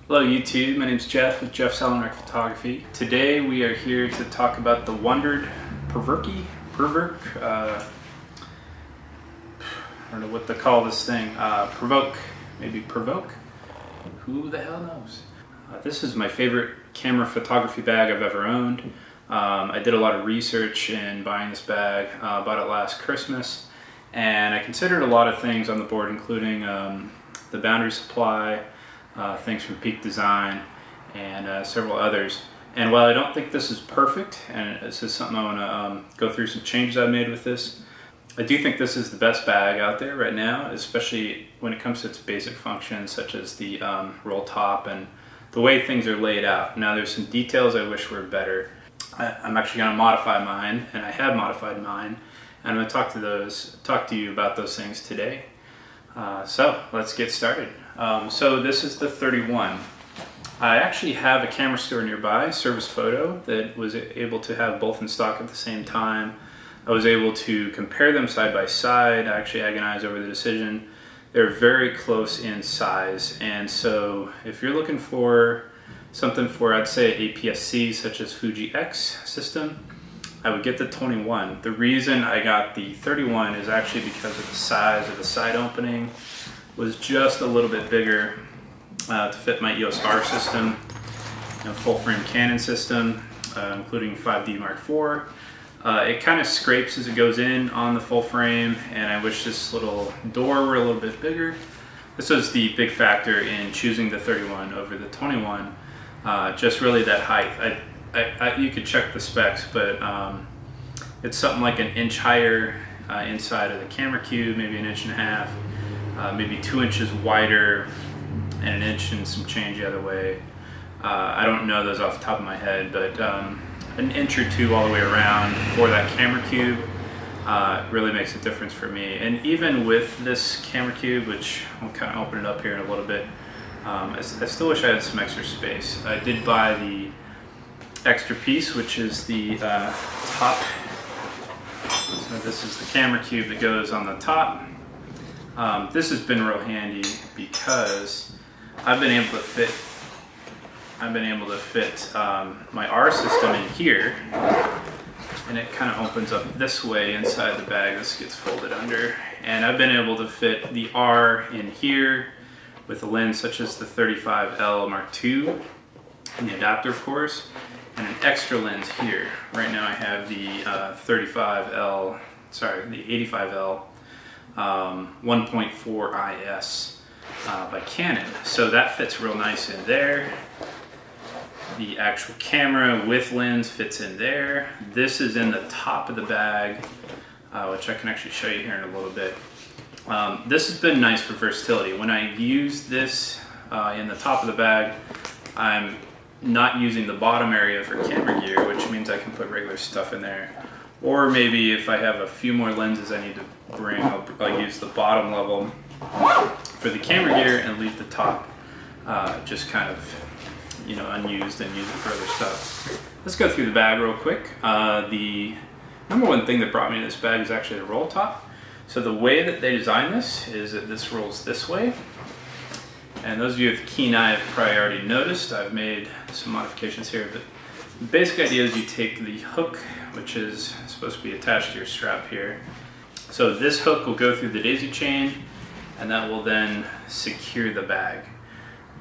Hello YouTube, my name is Jeff with Jeff's Photography. Today we are here to talk about the Wandrd Prvke. I don't know what to call this thing. Maybe Provoke? Who the hell knows? This is my favorite camera photography bag I've ever owned. I did a lot of research in buying this bag, bought it last Christmas, and I considered a lot of things on the board, including the boundary supply, things from Peak Design, and several others. And while I don't think this is perfect, and this is something I want to go through some changes I've made with this, I do think this is the best bag out there right now, especially when it comes to its basic functions, such as the roll top and the way things are laid out. Now there's some details I wish were better. I'm actually going to modify mine, and I have modified mine, and I'm going to talk to you about those things today. So let's get started. So this is the 31. I actually have a camera store nearby, Service Photo, that was able to have both in stock at the same time. I was able to compare them side by side. I actually agonized over the decision. They're very close in size, and so if you're looking for something for, I'd say, APS-C such as Fuji X system, I would get the 21. The reason I got the 31 is actually because of the size of the side opening. Was just a little bit bigger to fit my EOS R system, full frame Canon system, including 5D Mark IV. It kind of scrapes as it goes in on the full frame, and I wish this little door were a little bit bigger. This was the big factor in choosing the 31 over the 21, just really that height. You could check the specs, but it's something like an inch higher inside of the camera cube, maybe an inch and a half. Maybe 2 inches wider and an inch and some change the other way. I don't know those off the top of my head, but an inch or two all the way around for that camera cube really makes a difference for me. And even with this camera cube, which I'll kind of open it up here in a little bit, I still wish I had some extra space. I did buy the extra piece, which is the top. So this is the camera cube that goes on the top. This has been real handy because I've been able to fit my R system in here, and it kind of opens up this way inside the bag. This gets folded under, and I've been able to fit the R in here with a lens such as the 35L Mark II and the adapter, of course, and an extra lens here. Right now I have the 85L 1.4 IS by Canon, so that fits real nice in there. The actual camera with lens fits in there. This is in the top of the bag, which I can actually show you here in a little bit. This has been nice for versatility. When I use this in the top of the bag, I'm not using the bottom area for camera gear, which means I can put regular stuff in there. Or maybe if I have a few more lenses I need to bring, I'll use the bottom level for the camera gear and leave the top just kind of, unused, and use it for other stuff. Let's go through the bag real quick. The number one thing that brought me to this bag is actually the roll top. So the way that they designed this is that this rolls this way. And those of you with a keen eye have probably already noticed I've made some modifications here, but the basic idea is you take the hook, which is supposed to be attached to your strap here. So this hook will go through the daisy chain, and that will then secure the bag.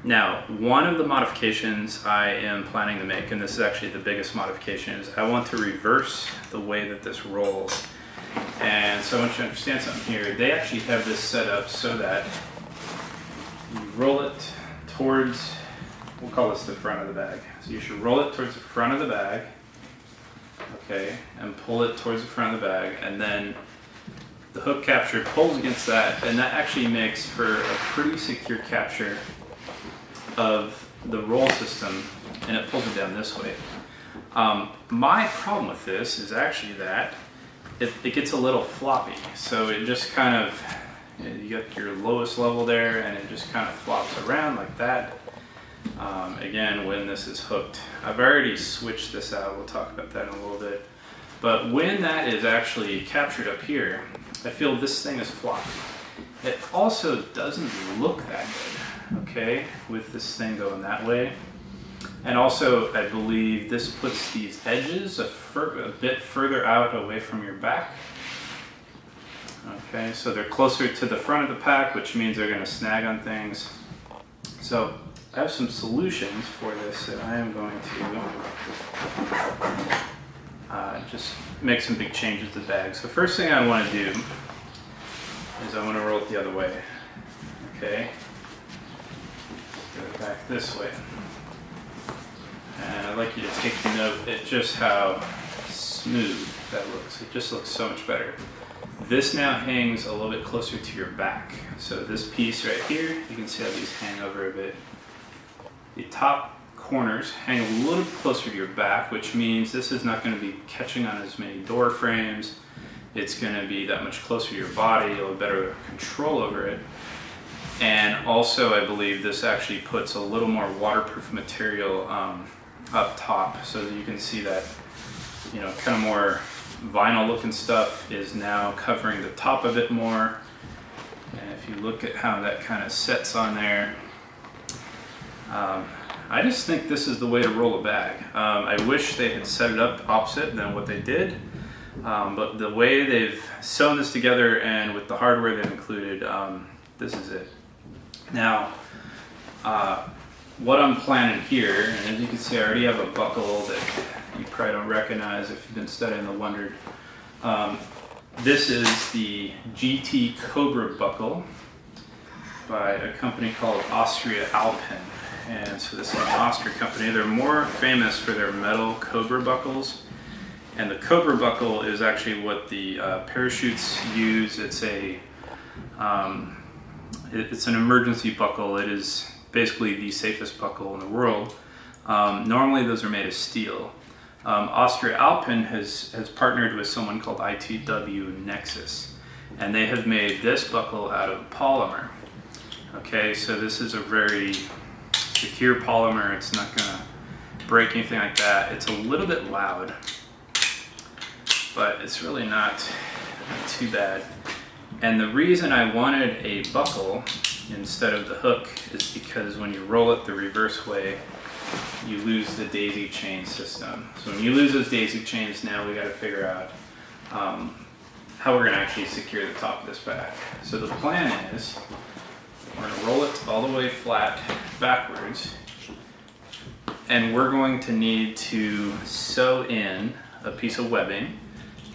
Now, one of the modifications I am planning to make, and this is actually the biggest modification, is I want to reverse the way that this rolls. And so I want you to understand something here. They actually have this set up so that you roll it towards, we'll call this the front of the bag. So you should roll it towards the front of the bag, okay, and pull it towards the front of the bag, and then the hook capture pulls against that, and that actually makes for a pretty secure capture of the roll system, and it pulls it down this way. My problem with this is actually that it gets a little floppy, so it just kind of, you got your lowest level there, and it just kind of flops around like that. Again, when this is hooked, I've already switched this out. We'll talk about that in a little bit. But when that is actually captured up here, I feel this thing is floppy. It also doesn't look that good. okay, with this thing going that way. And also, I believe this puts these edges a bit further out away from your back. Okay, so they're closer to the front of the pack, which means they're going to snag on things. So I have some solutions for this that I am going to just make some big changes to the bag. So first thing I want to do is I want to roll it the other way. Okay, go back this way. And I'd like you to take note at just how smooth that looks. It just looks so much better. This now hangs a little bit closer to your back. So this piece right here, you can see how these hang over a bit. The top corners hang a little bit closer to your back, which means this is not going to be catching on as many door frames. It's going to be that much closer to your body. You'll have better control over it. And also, I believe this actually puts a little more waterproof material up top, so that you can see that, you know, kind of more vinyl looking stuff is now covering the top a bit more. And if you look at how that kind of sets on there, I just think this is the way to roll a bag. I wish they had set it up opposite than what they did, but the way they've sewn this together and with the hardware they've included, this is it. Now, what I'm planning here, and as you can see, I already have a buckle that you probably don't recognize if you've been studying the Wandrd. This is the GT Cobra buckle by a company called AustriAlpin. And so this is an Austrian company. They're more famous for their metal Cobra buckles. And the Cobra buckle is actually what the parachutes use. It's an emergency buckle. It is basically the safest buckle in the world. Normally those are made of steel. AustriAlpin has partnered with someone called ITW Nexus, and they have made this buckle out of polymer. Okay, so this is a very secure polymer. It's not gonna break anything like that. It's a little bit loud, but it's really not too bad. And the reason I wanted a buckle instead of the hook is because when you roll it the reverse way, you lose the daisy chain system. So when you lose those daisy chains, now we got to figure out how we're going to actually secure the top of this bag. So the plan is we're going to roll it all the way flat backwards, and we're going to need to sew in a piece of webbing.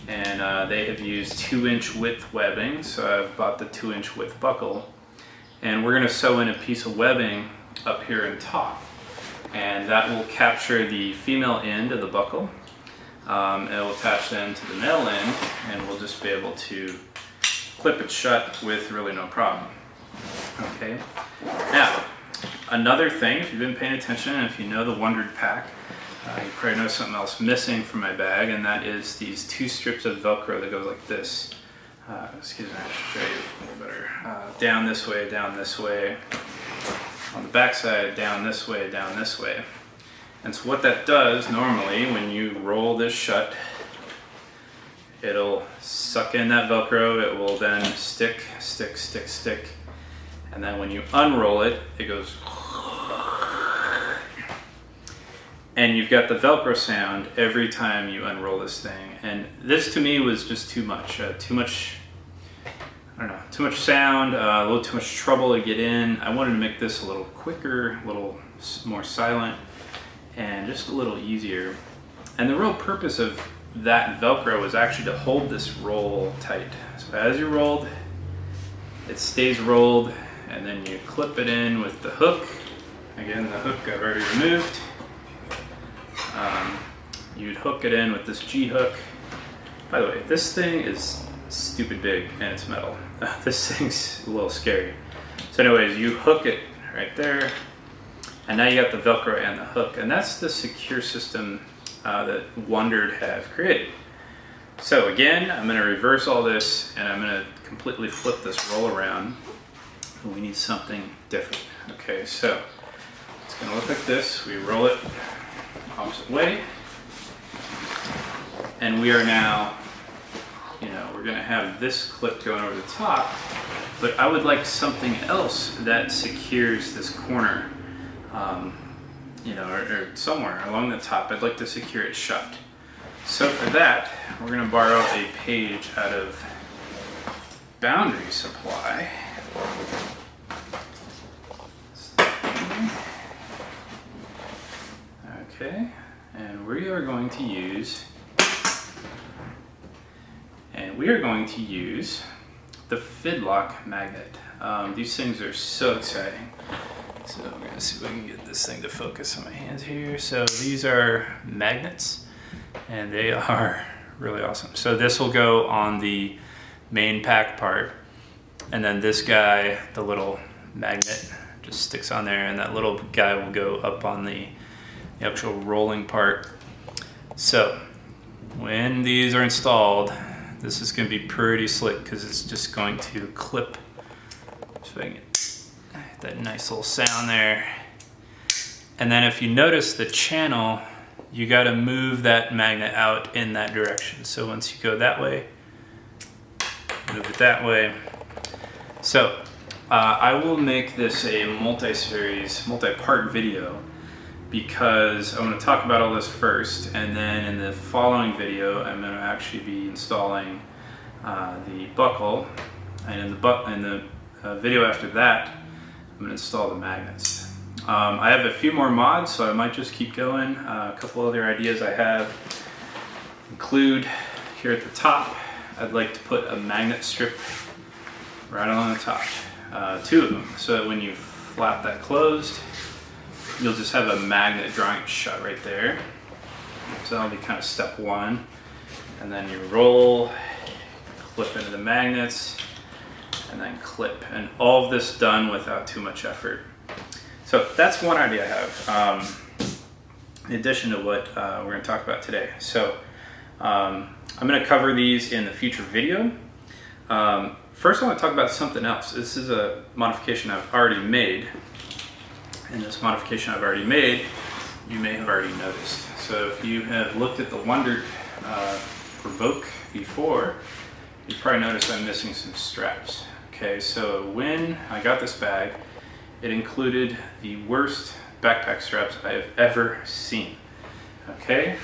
And they have used 2-inch width webbing, so I've bought the 2-inch width buckle. And we're going to sew in a piece of webbing up here in top. And that will capture the female end of the buckle. It will attach then to the male end, and we'll just be able to clip it shut with really no problem. Okay. Now, another thing, if you've been paying attention and if you know the Wandrd pack, you probably know something else missing from my bag, and that is these 2 strips of Velcro that goes like this. Excuse me, I should show you a little better. Down this way, down this way. On the back side, down this way, down this way. And so what that does normally when you roll this shut, it'll suck in that Velcro. It will then stick, stick, stick, stick. And then when you unroll it, it goes. And you've got the Velcro sound every time you unroll this thing. And this to me was just too much. I don't know, too much sound, a little too much trouble to get in. I wanted to make this a little quicker, a little more silent, and just a little easier. And the real purpose of that Velcro was actually to hold this roll tight. So as you rolled, it stays rolled, and then you clip it in with the hook. Again, the hook I've already removed. You'd hook it in with this G-hook. By the way, this thing is stupid big and it's metal. This thing's a little scary. So anyways, you hook it right there, and now you got the Velcro and the hook, and that's the secure system that Wandrd have created. So again, I'm going to reverse all this, and I'm going to completely flip this roll around. We need something different. Okay, so it's going to look like this. We roll it opposite way, and we are now, you know, we're going to have this clip going over the top, but I would like something else that secures this corner, you know, or somewhere along the top. I'd like to secure it shut. So for that, we're going to borrow a page out of Boundary Supply. Okay, and we are going to use the Fidlock magnet. These things are so exciting. So I'm going to see if I can get this thing to focus on my hands here. So these are magnets, and they are really awesome. So this will go on the main pack part, and then this guy, the little magnet, just sticks on there, and that little guy will go up on the actual rolling part. So when these are installed, this is going to be pretty slick because it's just going to clip. So I get that nice little sound there. And then if you notice the channel, you got to move that magnet out in that direction. So once you go that way, move it that way. So I will make this a multi-series, multi-part video, because I'm going to talk about all this first, and then in the following video I'm going to actually be installing the buckle, and in the video after that I'm going to install the magnets. I have a few more mods, so I might just keep going. A couple other ideas I have include here at the top, I'd like to put a magnet strip right along the top, 2 of them, so that when you flap that closed, you'll just have a magnet drawing it shut right there. So that'll be kind of step 1. And then you roll, clip into the magnets, and then clip. And all of this done without too much effort. So that's one idea I have, in addition to what we're going to talk about today. So I'm going to cover these in the future video. First I want to talk about something else. This is a modification I've already made. And this modification I've already made, you may have already noticed. So if you have looked at the Wandrd Prvke before, you probably noticed I'm missing some straps. Okay, so when I got this bag, it included the worst backpack straps I have ever seen. Okay,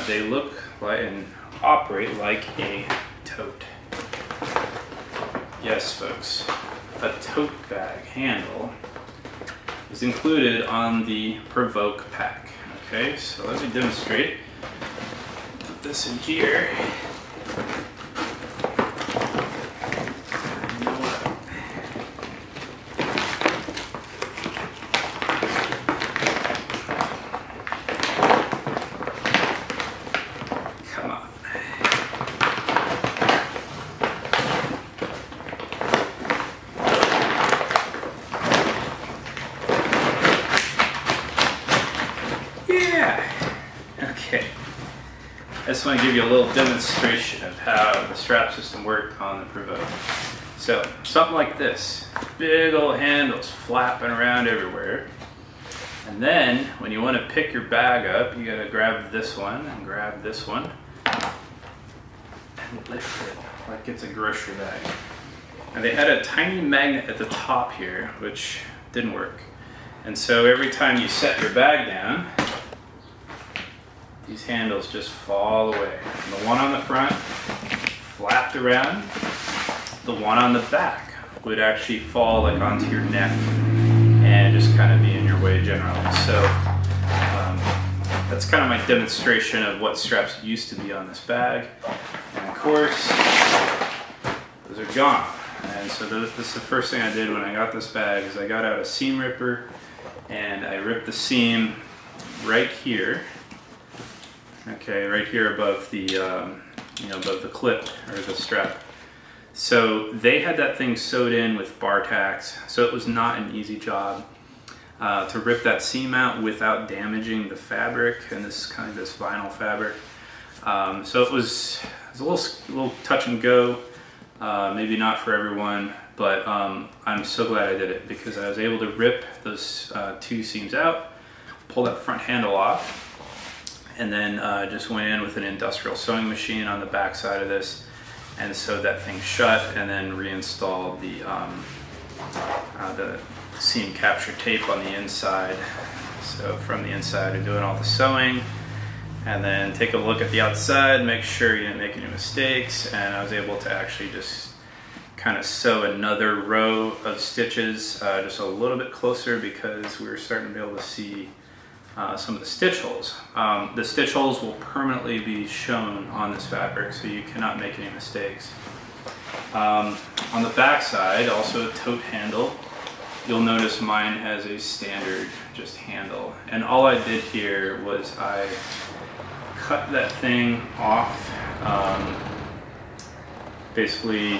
they look like and operate like a tote. Yes, folks, a tote bag handle is included on the Prvke pack. Okay, so let me demonstrate. Put this in here. Come on. Okay, I just want to give you a little demonstration of how the strap system worked on the Prvke. So, something like this. Big old handles flapping around everywhere. And then, when you want to pick your bag up, you gotta grab this one and grab this one and lift it like it's a grocery bag. And they had a tiny magnet at the top here, which didn't work. And so every time you set your bag down, these handles just fall away. And the one on the front flapped around. The one on the back would actually fall like onto your neck and just kind of be in your way generally. So that's kind of my demonstration of what straps used to be on this bag. And of course, those are gone. And so this is the first thing I did when I got this bag, is I got out a seam ripper and I ripped the seam right here. Okay, right here above the, above the clip or the strap. So they had that thing sewed in with bar tacks, so it was not an easy job to rip that seam out without damaging the fabric, and this is kind of this vinyl fabric. So it was a little touch and go, maybe not for everyone, but I'm so glad I did it, because I was able to rip those 2 seams out, pull that front handle off, and then just went in with an industrial sewing machine on the back side of this and sewed that thing shut, and then reinstalled the seam capture tape on the inside. So from the inside, I'm doing all the sewing, and then take a look at the outside, make sure you didn't make any mistakes, and I was able to actually just kind of sew another row of stitches just a little bit closer, because we were starting to be able to see some of the stitch holes. The stitch holes will permanently be shown on this fabric, so you cannot make any mistakes. On the back side, also a tote handle. You'll notice mine has a standard just handle, and all I did here was I cut that thing off. Basically,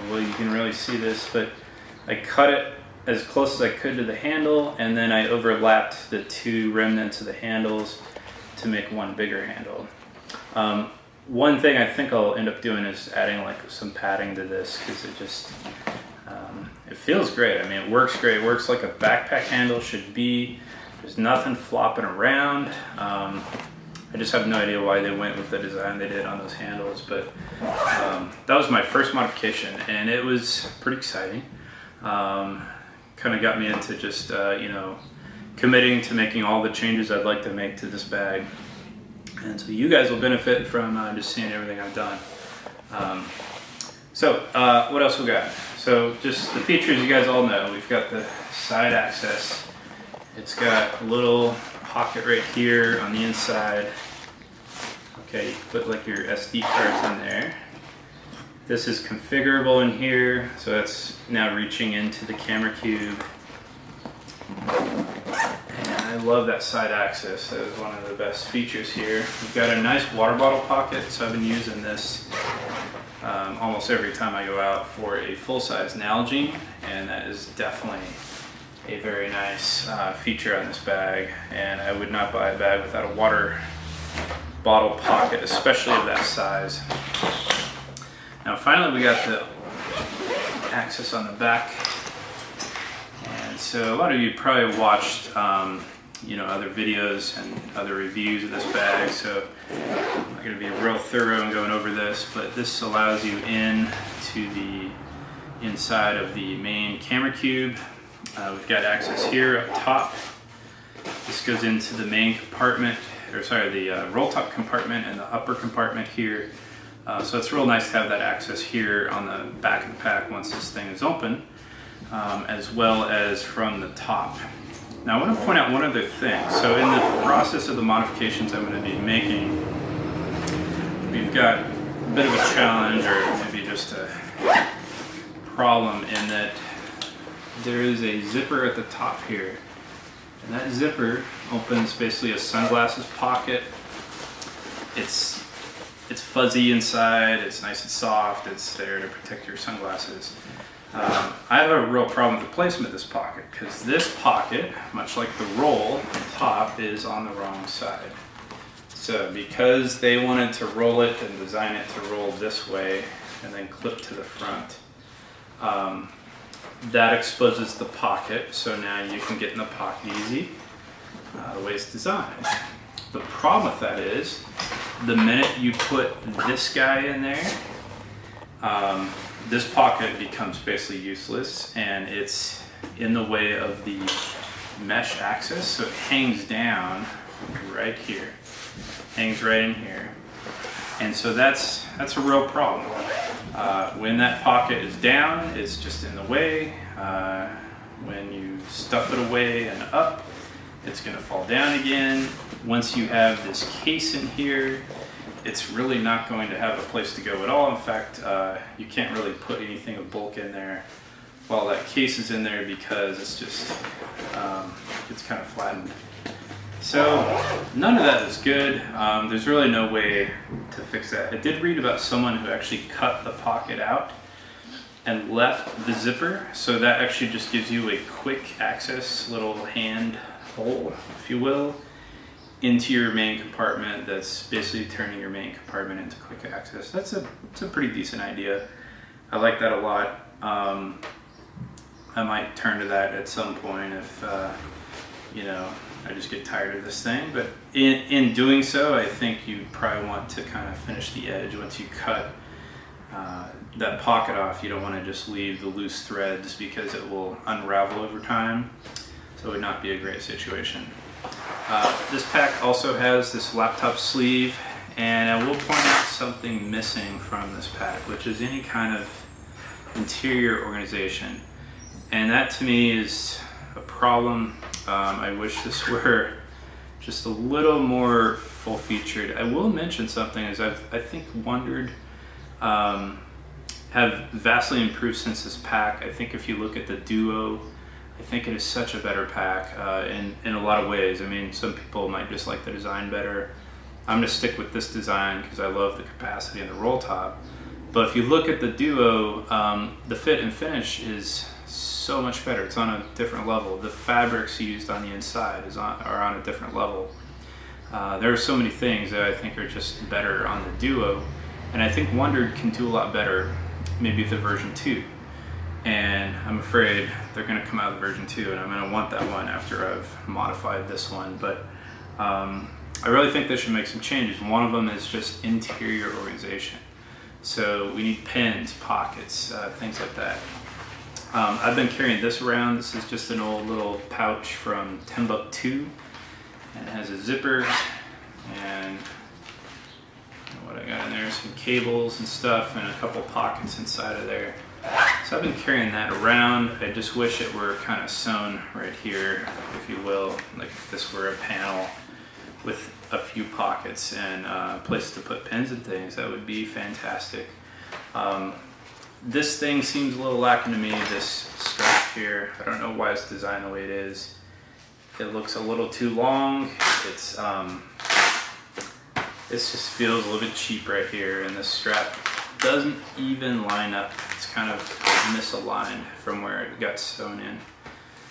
well, you can really see this, but I cut it as close as I could to the handle, and then I overlapped the two remnants of the handles to make one bigger handle. One thing I think I'll end up doing is adding like some padding to this, because it just it feels great. I mean, it works great. It works like a backpack handle should be. There's nothing flopping around. I just have no idea why they went with the design they did on those handles, but that was my first modification, and it was pretty exciting. Kind of got me into just you know, committing to making all the changes I'd like to make to this bag, and so you guys will benefit from just seeing everything I've done. What else we got? So just the features you guys all know. We've got the side access. It's got a little pocket right here on the inside. Okay, you put like your SD cards in there. This is configurable in here, so that's now reaching into the camera cube. And I love that side access. That is one of the best features here. We've got a nice water bottle pocket, so I've been using this almost every time I go out for a full-size Nalgene, and that is definitely a very nice feature on this bag, and I would not buy a bag without a water bottle pocket, especially of that size. Now finally we got the access on the back, and so a lot of you probably watched you know, other videos and other reviews of this bag, so I'm not going to be real thorough in going over this, but this allows you in to the inside of the main camera cube. We've got access here up top. This goes into the main compartment, or sorry, the roll top compartment and the upper compartment here. So it's real nice to have that access here on the back of the pack once this thing is open, as well as from the top. Now I want to point out one other thing. So in the process of the modifications I'm going to be making, we've got a bit of a challenge, or maybe just a problem, in that there is a zipper at the top here. And that zipper opens basically a sunglasses pocket. It's fuzzy inside, it's nice and soft, it's there to protect your sunglasses. I have a real problem with the placement of this pocket, because this pocket, much like the roll, the top is on the wrong side. So because they wanted to roll it and design it to roll this way and then clip to the front, that exposes the pocket, so now you can get in the pocket easy, the way it's designed. The problem with that is, the minute you put this guy in there, this pocket becomes basically useless, and it's in the way of the mesh access, so it hangs down right here, hangs right in here, and so that's a real problem. When that pocket is down, it's just in the way. When you stuff it away and up, it's going to fall down again. Once you have this case in here, it's really not going to have a place to go at all. In fact, you can't really put anything of bulk in there while that case is in there, because it's just, it's kind of flattened. So none of that is good. There's really no way to fix that. I did read about someone who actually cut the pocket out and left the zipper, so that actually just gives you a quick access, little hand hole, if you will, into your main compartment. That's basically turning your main compartment into quick access. It's a pretty decent idea. I like that a lot. I might turn to that at some point if you know, I just get tired of this thing, but in doing so, I think you probably want to kind of finish the edge once you cut that pocket off, you don't want to just leave the loose threads because it will unravel over time. So it would not be a great situation. This pack also has this laptop sleeve, and I will point out something missing from this pack, which is any kind of interior organization. And that to me is a problem. I wish this were just a little more full featured. I will mention something is I think Wandrd have vastly improved since this pack. I think if you look at the Duo, I think it is such a better pack in a lot of ways. I mean, some people might just like the design better. I'm gonna stick with this design because I love the capacity and the roll top. But if you look at the Duo, the fit and finish is so much better. It's on a different level. The fabrics used on the inside are on a different level. There are so many things that I think are just better on the Duo, and I think Wandrd can do a lot better maybe with the version 2. And I'm afraid they're going to come out with version 2, and I'm going to want that one after I've modified this one. But I really think they should make some changes. One of them is just interior organization. So we need pins, pockets, things like that. I've been carrying this around. This is just an old little pouch from Timbuktu, and it has a zipper and what I got in there, some cables and stuff, and a couple pockets inside of there. So I've been carrying that around. I just wish it were kind of sewn right here, if you will, like if this were a panel with a few pockets and a place to put pins and things. That would be fantastic. This thing seems a little lacking to me, this strap here. I don't know why it's designed the way it is. It looks a little too long. This just feels a little bit cheap right here, and this strap doesn't even line up. It's kind of misaligned from where it got sewn in.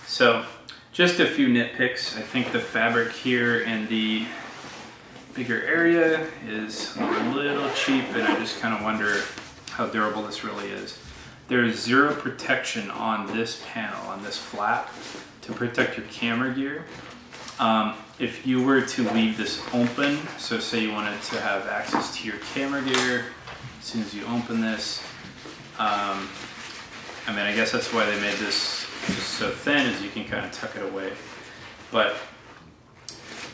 So just a few nitpicks. I think the fabric here in the bigger area is a little cheap, and I just kind of wonder how durable this really is. There is zero protection on this panel, on this flap, to protect your camera gear. If you were to leave this open, so say you wanted to have access to your camera gear, as soon as you open this, I mean, I guess that's why they made this just so thin, is you can kind of tuck it away. But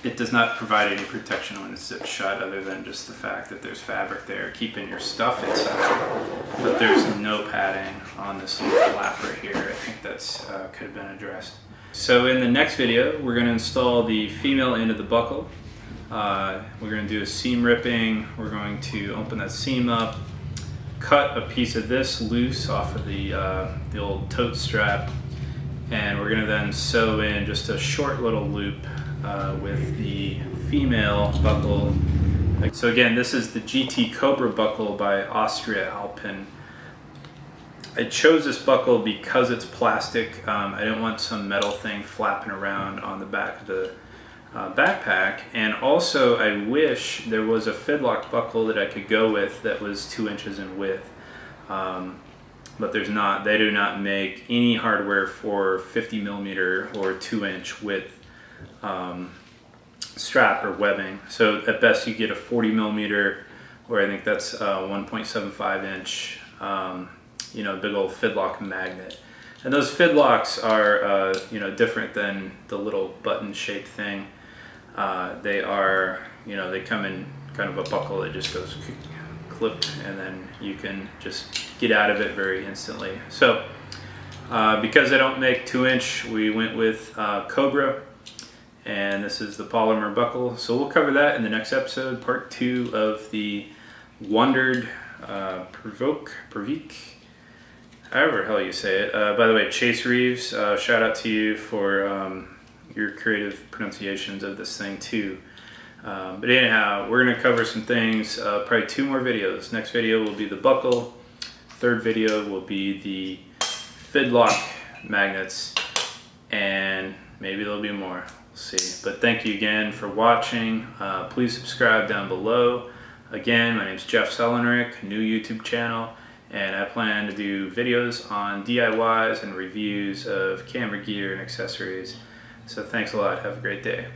it does not provide any protection when it's zipped shut, other than just the fact that there's fabric there keeping your stuff inside. But there's no padding on this little flap right here. I think that's could have been addressed. So in the next video, we're going to install the female end of the buckle. We're going to do a seam ripping. We're going to open that seam up, cut a piece of this loose off of the old tote strap, and we're going to then sew in just a short little loop with the female buckle. So again, this is the GT Cobra buckle by AustriAlpin. I chose this buckle because it's plastic. I didn't want some metal thing flapping around on the back of the backpack, and also I wish there was a Fidlock buckle that I could go with that was 2 inches in width. But there's not. They do not make any hardware for 50mm or 2-inch width strap or webbing. So at best you get a 40mm, or I think that's 1.75 inch, you know, big old Fidlock magnet. And those Fidlocks are, you know, different than the little button shaped thing. They are, you know, they come in kind of a buckle that just goes clip, and then you can just get out of it very instantly. So because they don't make 2-inch, we went with Cobra, and this is the polymer buckle. So we'll cover that in the next episode, part 2 of the Wandrd Prvke, however hell you say it. By the way, Chase Reeves, shout out to you for your creative pronunciations of this thing too. But anyhow, we're going to cover some things, probably 2 more videos. Next video will be the buckle. Third video will be the Fidlock magnets, and maybe there'll be more. We'll see. But thank you again for watching. Please subscribe down below. Again, my name is Jeff Sellenrick, new YouTube channel, and I plan to do videos on DIYs and reviews of camera gear and accessories. So thanks a lot. Have a great day.